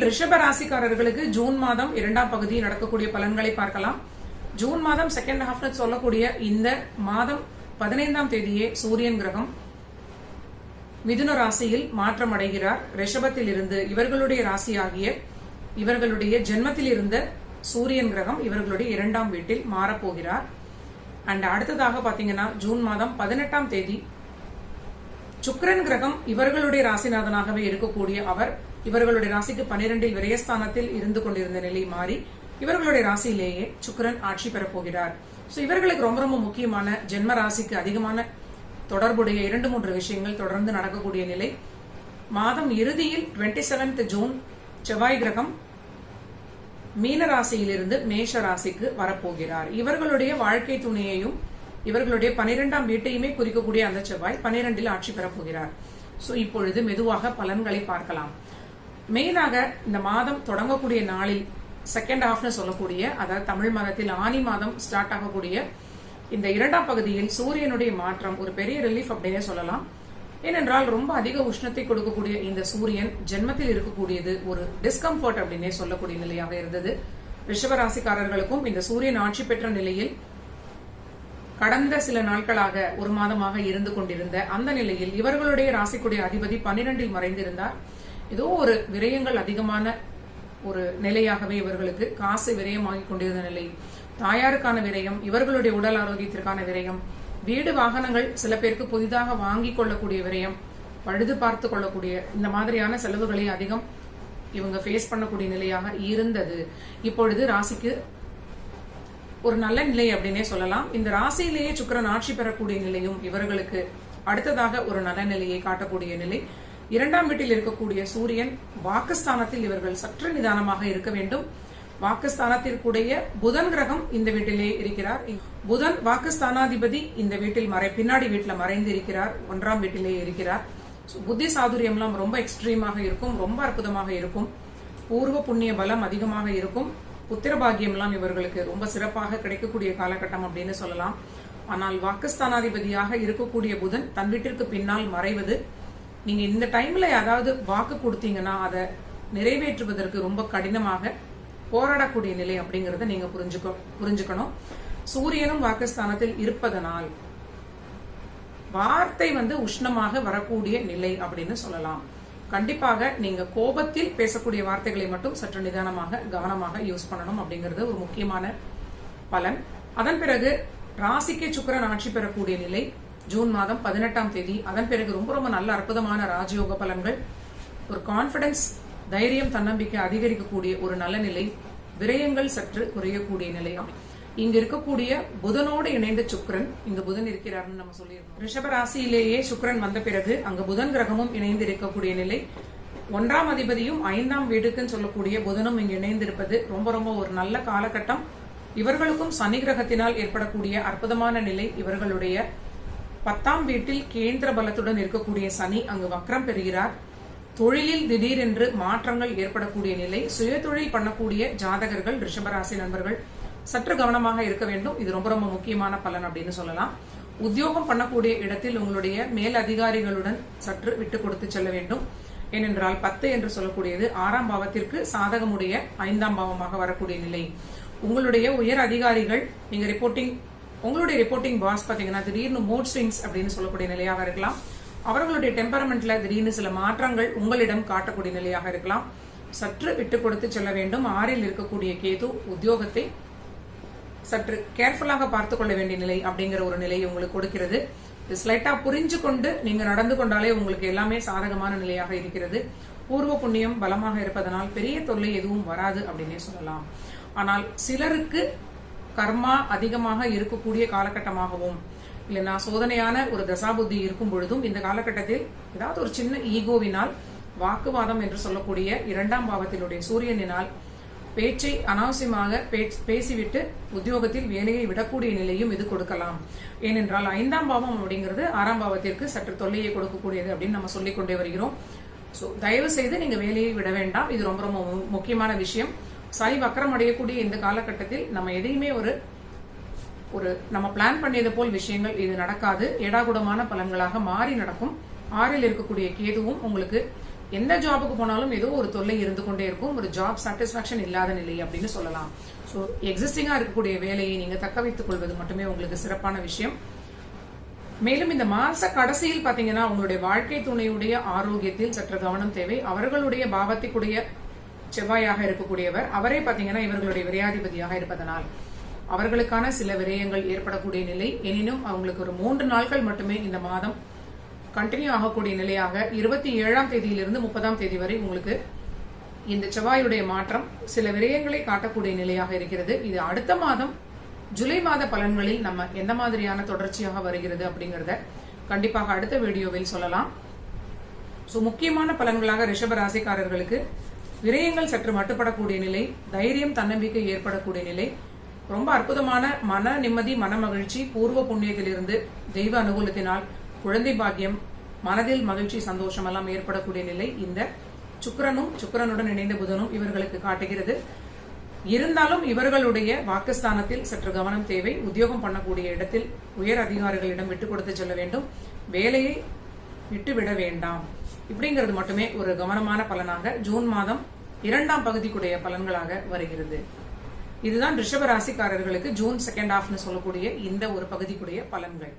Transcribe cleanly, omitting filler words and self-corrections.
ரிஷப ராசிக்காரர்களுக்கு ஜூன் மாதம் 2ஆம் பகுதி நடக்கக்கூடிய பலன்களை பார்க்கலாம். ஜூன் மாதம் செகண்ட் ஹாஃப்னு சொல்லக்கூடிய இந்த மாதம் 15ஆம் தேதியே சூரியன் கிரகம் மிதுன ராசியில் மாற்றம் அடைகிறார். ரிஷபத்தில் இருந்து இவர்களுடைய ராசியாகிய இவர்களுடைய ஜென்மத்தில் இருந்த சூரியன் கிரகம் இவர்களுடைய 2ஆம் வீட்டில் மாறப்போகிறார். அண்ட் அடுத்ததாக பாத்தீங்கன்னா ஜூன் மாதம் 18ஆம் தேதி சுக்கிரன் கிரகம் இவர்களுடைய ராசிநாதனாகவே இருக்கக்கூடிய அவர் இவர்களுடைய ராசிக்கு 12 விரயஸ்தானத்தில் இருந்து கொண்டிருந்த நிலை மாறி இவர்களுடைய ராசியிலேயே சுக்கிரன் ஆட்சி பெறப்போகிறார். சோ இவர்களுக்கு ரொம்ப ரொம்ப முக்கியமான ஜென்ம ராசிக்கு அதிகமான தொடர்புடைய 2-3 விஷயங்கள் தொடர்ந்து நடக்கக்கூடிய நிலை. மாதம் இறுதியில் 27th ஜூன் செவ்வாய் கிரகம் மீன ராசியிலிருந்து மேஷ ராசிக்கு வரப்போகிறார். இவர்களுடைய வாழ்க்கை துணையையும் இவர்களுடைய 12ஆம் வீட்டையுமே குறிக்கக்கூடிய அந்த செவ்வாய் 12இல் ஆட்சி பெறப்போகிறார். சோ இப்பொழுது மெதுவாக பலன்களை பார்க்கலாம். மெயினாக இந்த மாதம் தொடங்கக்கூடிய நாளில் செகண்ட் ஹாஃப்னு சொல்லக்கூடிய அதாவது தமிழ் மாதத்தில் ஆனி மாதம் ஸ்டார்ட் ஆகக்கூடிய இந்த 2ஆம் பகுதியில் சூரியனுடைய மாற்றம் ஒரு பெரிய ரிலீஃப் அப்படின்னே சொல்லலாம். ஏனென்றால் ரொம்ப அதிக உஷ்ணத்தை கொடுக்கக்கூடிய இந்த சூரியன் ஜென்மத்தில் இருக்கக்கூடியது ஒரு டிஸ்கம்ஃபர்ட் அப்படின்னே சொல்லக்கூடிய நிலையாக இருந்தது. ரிஷபராசிக்காரர்களுக்கும் இந்த சூரியன் ஆட்சி பெற்ற நிலையில் கடந்த சில நாட்களாக ஒரு மாதமாக இருந்து கொண்டிருந்த அந்த நிலையில் இவர்களுடைய ராசிக்குடைய அதிபதி 12இல் மறைந்திருந்தார். ஏதோ ஒரு விரயங்கள் அதிகமான ஒரு நிலையாகவே இவர்களுக்கு காசு விரயமாகி கொண்டிருந்த நிலை, தாயாருக்கான விரயம், இவர்களுடைய உடல் ஆரோக்கியத்திற்கான விரயம், வீடு வாகனங்கள் சில பேருக்கு புதிதாக வாங்கிக் கொள்ளக்கூடிய விரயம், பழுது பார்த்து கொள்ளக்கூடிய இந்த மாதிரியான செலவுகளை அதிகம் இவங்க ஃபேஸ் பண்ணக்கூடிய நிலையாக இருந்தது. இப்பொழுது ராசிக்கு ஒரு நல்ல நிலை அப்படின்னே சொல்லலாம். இந்த ராசியிலேயே சுக்கிரன் ஆட்சி பெறக்கூடிய நிலையும் இவர்களுக்கு அடுத்ததாக ஒரு நல்ல நிலையை காட்டக்கூடிய நிலை. 2ஆம் வீட்டில் இருக்கக்கூடிய சூரியன் வாக்குஸ்தானத்தில் இவர்கள் சற்று நிதானமாக இருக்க வேண்டும். வாக்குஸ்தானத்திற்குடைய புதன் கிரகம் இந்த வீட்டிலே இருக்கிறார். புதன் வாக்குஸ்தானாதிபதி இந்த வீட்டில் பின்னாடி வீட்டில் மறைந்து இருக்கிறார். 1ஆம் வீட்டிலே இருக்கிறார். புத்தி சாதுரியம்லாம் ரொம்ப எக்ஸ்ட்ரீமாக இருக்கும், ரொம்ப அற்புதமாக இருக்கும். பூர்வ புண்ணிய பலம் அதிகமாக இருக்கும். புத்திர பாக்கியம்லாம் இவர்களுக்கு ரொம்ப சிறப்பாக கிடைக்கக்கூடிய காலகட்டம் அப்படின்னு சொல்லலாம். ஆனால் வாக்குஸ்தானாதிபதியாக இருக்கக்கூடிய புதன் தன் வீட்டிற்கு பின்னால் மறைவது, நீங்க இந்த டைம்ல ஏதாவது வாக்கு கொடுத்தீங்கன்னா அதை நிறைவேற்றுவதற்கு ரொம்ப கடினமாக போராடக்கூடிய நிலை அப்படிங்கறத நீங்க புரிஞ்சுக்கணும். சூரியனும் வாக்குஸ்தானத்தில் இருப்பதனால் வார்த்தை உஷ்ணமாக வரக்கூடிய நிலை அப்படின்னு சொல்லலாம். கண்டிப்பாக நீங்க கோபத்தில் பேசக்கூடிய வார்த்தைகளை மட்டும் சற்று நிதானமாக கவனமாக யூஸ் பண்ணணும் அப்படிங்கிறது ஒரு முக்கியமான பலன். அதன் பிறகு ராசிக்கு சுக்கிரன் ஆட்சி பெறக்கூடிய நிலை ஜூன் மாதம் 18ஆம் தேதி. அதன் பிறகு ரொம்ப ரொம்ப நல்ல அற்புதமான ராஜயோக பலன்கள், ஒரு கான்பிடன்ஸ், தைரியம், தன்னம்பிக்கை அதிகரிக்கக்கூடிய ஒரு நல்ல நிலை, விரயங்கள் சற்று குறையக்கூடிய நிலையம். இங்க இருக்கக்கூடிய புதனோடு இணைந்த சுக்கிரன், இங்க புதன் இருக்கிறார்னு நம்ம சொல்லியிருக்கோம். ரிஷப ராசியிலேயே சுக்கிரன் வந்த பிறகு அங்க புதன் கிரகமும் இணைந்து இருக்கக்கூடிய நிலை. 1ஆம் அதிபதியும் 5ஆம் வீடுக்குன்னு சொல்லக்கூடிய புதனும் இங்கு இணைந்திருப்பது ரொம்ப ரொம்ப ஒரு நல்ல காலகட்டம். இவர்களுக்கும் சனி கிரகத்தினால் ஏற்படக்கூடிய அற்புதமான நிலை. இவர்களுடைய 10ஆம் வீட்டில் கேந்திர பலத்துடன் இருக்கக்கூடிய சனி அங்கு வக்ரம் பெறுகிறார். தொழிலில் திடீரென்று மாற்றங்கள் ஏற்படக்கூடிய நிலை. சுய தொழில் பண்ணக்கூடிய ஜாதகர்கள், ரிஷபராசி நண்பர்கள் சற்று கவனமாக இருக்க வேண்டும். இது ரொம்ப ரொம்ப முக்கியமான பலன் அப்படின்னு சொல்லலாம். உத்தியோகம் பண்ணக்கூடிய இடத்தில் உங்களுடைய மேல் அதிகாரிகளுடன் சற்று விட்டு கொடுத்து செல்ல வேண்டும். ஏனென்றால் 10 என்று சொல்லக்கூடியது 6ஆம் பாவத்திற்கு சாதகமுடைய 5ஆம் பாவமாக வரக்கூடிய நிலை. உங்களுடைய உயர் அதிகாரிகள் உங்களுடைய ரிப்போர்ட்டிங் பாஸ் பாத்தீங்கன்னா திடீர்னு மூட் ஸ்விங்ஸ் அப்படின்னு சொல்லக்கூடிய நிலையாக இருக்கலாம். அவர்களுடைய டெம்பரமெண்ட்ல திடீர்னு சில மாற்றங்கள் உங்களிடம் காட்டக்கூடிய நிலையாக இருக்கலாம். சற்று விட்டு கொடுத்து செல்ல வேண்டும். 6இல் இருக்கக்கூடிய கேது உத்தியோகத்தை சற்று கேர்ஃபுல்லாக பார்த்துக் கொள்ள வேண்டிய நிலை அப்படிங்கிற ஒரு நிலையை உங்களுக்கு கொடுக்கிறது. ஸ்லைட்டா புரிஞ்சு கொண்டு நீங்க நடந்து கொண்டாலே உங்களுக்கு எல்லாமே சாதகமான நிலையாக இருக்கிறது. பூர்வ புண்ணியம் பலமாக இருப்பதனால் பெரிய தொல்லை எதுவும் வராது அப்படின்னே சொல்லலாம். ஆனால் சிலருக்கு கர்மா அதிகமாக இருக்கக்கூடிய காலகட்டமாகவும் இல்லைன்னா சோதனையான ஒரு தசாபுத்தி இருக்கும் பொழுதும் இந்த காலகட்டத்தில் ஏதாவது ஒரு சின்ன ஈகோவினால், வாக்குவாதம் என்று சொல்லக்கூடிய 2ஆம் பாவத்தினுடைய சூரியனினால் பேச்சை அனாவசியமாக பேசிவிட்டு உத்தியோகத்தில் வேலையை விடக்கூடிய நிலையும் இது கொடுக்கலாம். ஏனென்றால் 5ஆம் பாவம் அப்படிங்கிறது 6ஆம் பாவத்திற்கு சற்று தொல்லையை கொடுக்கக்கூடியது அப்படின்னு நம்ம சொல்லிக் கொண்டே வருகிறோம். சோ தயவு செய்து நீங்க வேலையை விட வேண்டாம். இது ரொம்ப ரொம்ப முக்கியமான விஷயம். சனி வக்கரம் அடையக்கூடிய இந்த காலகட்டத்தில் நம்ம எதையுமே நம்ம பிளான் பண்ணியது போல் விஷயங்கள் இது நடக்காது. ஏடாகுடமான பலன்களாக மாறி நடக்கும். 6இல் இருக்கக்கூடிய கேதுவும் உங்களுக்கு எந்த ஜாபுக்கு போனாலும் ஏதோ ஒரு தொல்லை இருந்து கொண்டே இருக்கும், ஒரு ஜாப் சாட்டிஸ்பாக்சன் இல்லாத நிலை அப்படின்னு சொல்லலாம். ஸோ எக்ஸிஸ்டிங்கா இருக்கக்கூடிய வேலையை நீங்க தக்க வைத்துக் கொள்வது மட்டுமே உங்களுக்கு சிறப்பான விஷயம். மேலும் இந்த மாச கடைசியில் பாத்தீங்கன்னா உங்களுடைய வாழ்க்கை துணையுடைய ஆரோக்கியத்தில் சற்று கவனம் தேவை. அவர்களுடைய பாவத்திற்குடைய செவ்வாயாக இருக்கக்கூடியவர், அவரே பாத்தீங்கன்னா இவர்களுடைய விரையாதிபதியாக இருப்பதனால் அவர்களுக்கான சில விரயங்கள் ஏற்படக்கூடிய நிலை. எனினும் அவங்களுக்கு ஒரு 3 நாட்கள் மட்டுமே இந்த மாதம் கண்டினியூ ஆகக்கூடிய நிலையாக 27ஆம் தேதியிலிருந்து 30ஆம் தேதி வரை உங்களுக்கு இந்த செவ்வாயுடைய மாற்றம் சில விரயங்களை காட்டக்கூடிய நிலையாக இருக்கிறது. இது அடுத்த மாதம் ஜூலை மாத பலன்களில் நம்ம எந்த மாதிரியான தொடர்ச்சியாக வருகிறது அப்படிங்கறத கண்டிப்பாக அடுத்த வீடியோவில் சொல்லலாம். சோ முக்கியமான பலன்களாக ரிஷப ராசிக்காரர்களுக்கு விரயங்கள் சற்று மட்டுப்படக்கூடிய நிலை, தைரியம் தன்னம்பிக்கை ஏற்படக்கூடிய நிலை, ரொம்ப அற்புதமான மன நிம்மதி, மன மகிழ்ச்சி, பூர்வ புண்ணியத்திலிருந்து தெய்வ அனுகூலத்தினால் குழந்தை பாக்கியம், மனதில் மகிழ்ச்சி, சந்தோஷம் எல்லாம் ஏற்படக்கூடிய நிலை இந்த சுக்கிரனுடன் இணைந்த புதனும் இவர்களுக்கு காட்டுகிறது. இருந்தாலும் இவர்களுடைய வாக்குஸ்தானத்தில் சற்று கவனம் தேவை. உத்தியோகம் பண்ணக்கூடிய இடத்தில் உயர் அதிகாரிகளிடம் விட்டு கொடுத்து செல்ல வேண்டும், வேலையை விட்டுவிட வேண்டாம். இப்படிங்கிறது மட்டுமே ஒரு கவனமான பலனாக ஜூன் மாதம் 2ஆம் பகுதிக்குடைய பலன்களாக வருகிறது. இதுதான் ரிஷப ராசிக்காரர்களுக்கு ஜூன் செகண்ட் ஹாஃப்னு சொல்லக்கூடிய இந்த ஒரு பகுதிக்குடைய பலன்கள்.